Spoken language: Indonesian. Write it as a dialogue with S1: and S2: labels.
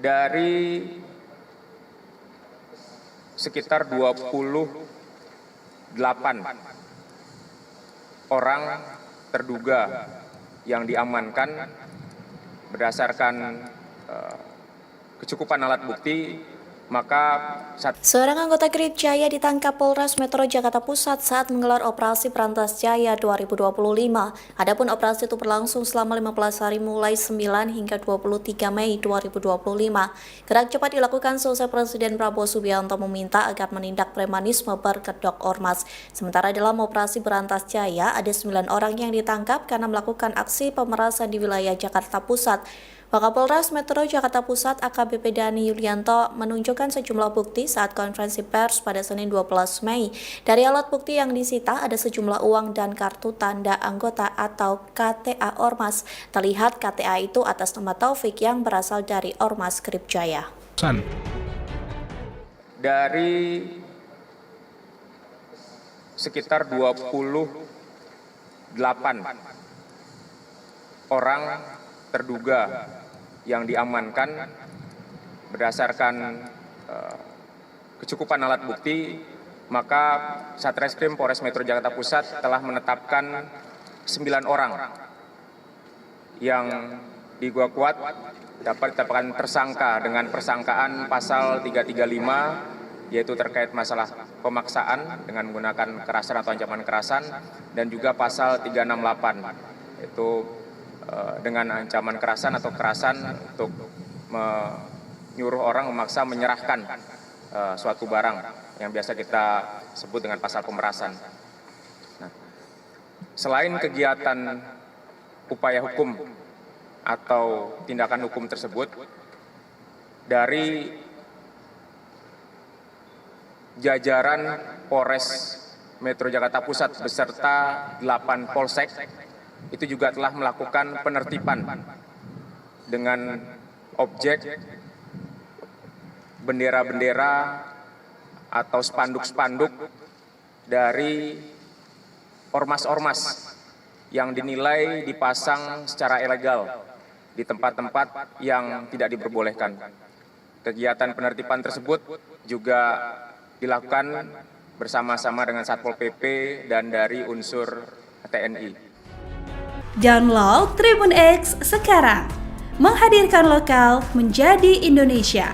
S1: Dari sekitar 28 orang terduga yang diamankan berdasarkan kecukupan alat bukti, maka
S2: seorang anggota Kripjaya ditangkap Polres Metro Jakarta Pusat saat menggelar operasi Berantas Jaya 2025. Adapun operasi itu berlangsung selama 15 hari mulai 9 hingga 23 Mei 2025. Gerak cepat dilakukan selesai Presiden Prabowo Subianto meminta agar menindak premanisme berkedok ormas. Sementara dalam operasi Berantas Jaya ada 9 orang yang ditangkap karena melakukan aksi pemerasan di wilayah Jakarta Pusat. Wakapolres Metro Jakarta Pusat AKBP Dani Yulianto menunjukkan sejumlah bukti saat konferensi pers pada Senin 12 Mei. Dari alat bukti yang disita ada sejumlah uang dan kartu tanda anggota atau KTA Ormas. Terlihat KTA itu atas nama Taufik yang berasal dari Ormas Kripjaya.
S1: Dari sekitar 28 orang terduga yang diamankan berdasarkan kecukupan alat bukti, maka Satreskrim Polres Metro Jakarta Pusat telah menetapkan 9 orang yang kuat dapat ditetapkan tersangka dengan persangkaan pasal 335, yaitu terkait masalah pemaksaan dengan menggunakan kekerasan atau ancaman kekerasan, dan juga pasal 368, yaitu dengan ancaman kekerasan atau kekerasan untuk menyuruh orang memaksa menyerahkan suatu barang yang biasa kita sebut dengan pasal pemerasan. Nah, selain kegiatan upaya hukum atau tindakan hukum tersebut, dari jajaran Polres Metro Jakarta Pusat beserta 8 Polsek itu juga telah melakukan penertiban dengan objek bendera-bendera atau spanduk-spanduk dari ormas-ormas yang dinilai dipasang secara ilegal di tempat-tempat yang tidak diperbolehkan. Kegiatan penertiban tersebut juga dilakukan bersama-sama dengan Satpol PP dan dari unsur TNI.
S3: Download Tribun X sekarang, menghadirkan lokal menjadi Indonesia.